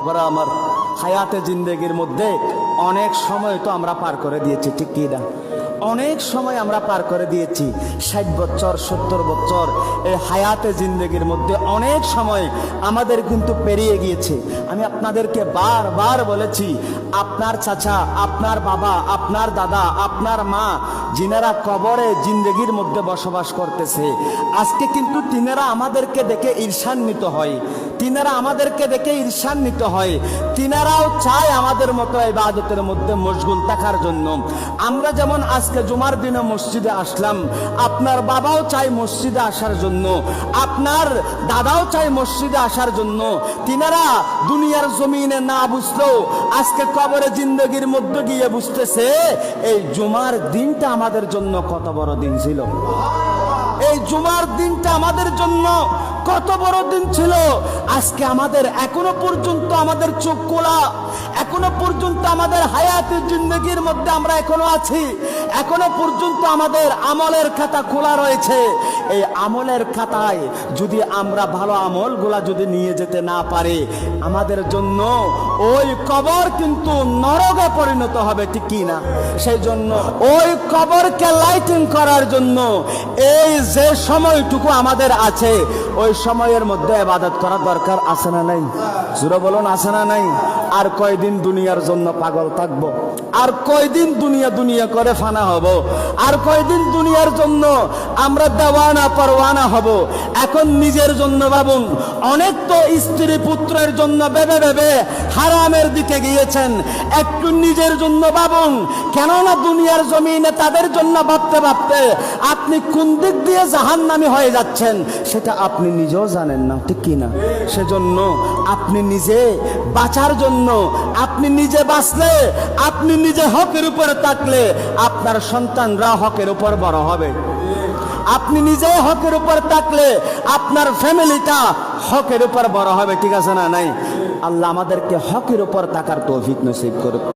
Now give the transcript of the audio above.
আমরা আমার হায়াতে জিন্দেগির মধ্যে অনেক সময় তো আমরা পার করে দিয়েছি, ঠিক কি না? অনেক সময় আমরা পার করে দিয়েছি, 60 বছর 70 বছর এই হায়াতে জিন্দেগির মধ্যে অনেক সময় আমাদের কিন্তু পেরিয়ে গিয়েছে। আমি আপনাদেরকে বারবার বলেছি, আপনার চাচা, আপনার বাবা, আপনার দাদা, আপনার মা যিনারা কবরে জিন্দেগির মধ্যে বসবাস করতেছে, আজকে কিন্তু তিনারা আমাদেরকে দেখে ঈর্ষান্বিত হয়, তিনারা আমাদেরকে দেখে ঈর্ষান্বিত হয়, তিনারাও চায় আমাদের মতো ইবাদতের মধ্যে মশগুল থাকার জন্য। আমরা যেমন আজকে জুমার দিনে মসজিদে আসলাম, আপনার বাবাও চায় মসজিদে আসার জন্য, আপনার দাদাও চায় মসজিদে আসার জন্য। তিনারা দুনিয়ার জমিনে না বুঝলেও আজকে কবরে জিন্দগির মধ্যে গিয়ে বুঝতেছে এই জুমার দিনটা আমাদের জন্য কত বড় দিন ছিল, এই জুমার দিনটা আমাদের জন্য কত বড় দিন ছিল। আজকে আমাদের এখনো পর্যন্ত আমাদের চোখ খোলা, এখনো পর্যন্ত আমাদের হায়াতের জিন্দগির মধ্যে আমরা এখনো আছি, এখনো পর্যন্ত আমাদের আমলের খাতা খোলা রয়েছে। এই আমলের খাতায় যদি আমরা ভালো আমলগুলা যদি নিয়ে যেতে না পারি, আমাদের জন্য ওই কবর কিন্তু নরকে পরিণত হবে, ঠিক কি না? সেই জন্য ওই কবরকে লাইটিং করার জন্য এই যে সময়টুকু আমাদের আছে, ওই সময়ের মধ্যে ইবাদত করা দরকার আছে না নাই? জোরে বলুন, আছে না নাই? আর কয়দিন দুনিয়ার জন্য পাগল থাকবো? আর কয়দিন দুনিয়া দুনিয়া করে ফানা হব? আর কয়দিন দুনিয়ার জন্য আমরা দেওয়ানা পরওয়ানা হব? এখন নিজের জন্য ভাবুন। অনেক তো স্ত্রী পুত্রের জন্য ভেবে ভেবে হারামের দিকে গিয়েছেন, একটু নিজের জন্য ভাবুন। কেননা দুনিয়ার জমিনে তাদের জন্য ভাবতে ভাবতে আপনি কোন দিক দিয়ে জাহান্নামী হয়ে যাচ্ছেন সেটা আপনি নিজেও জানেন না, ঠিক কি না? সেজন্য আপনি নিজে বাঁচার জন্য, আপনি নিজে বাঁচলে, আপনি নিজে হকের উপরে থাকলে আপনার সন্তানরা হকের উপর বড় হবে। আপনি নিজে হকের উপর থাকলে আপনার ফ্যামিলিটা হকের উপর বড় হবে, ঠিক আছে না নাই? আল্লাহ আমাদেরকে হকের উপর থাকার তৌফিক নসিব করুক।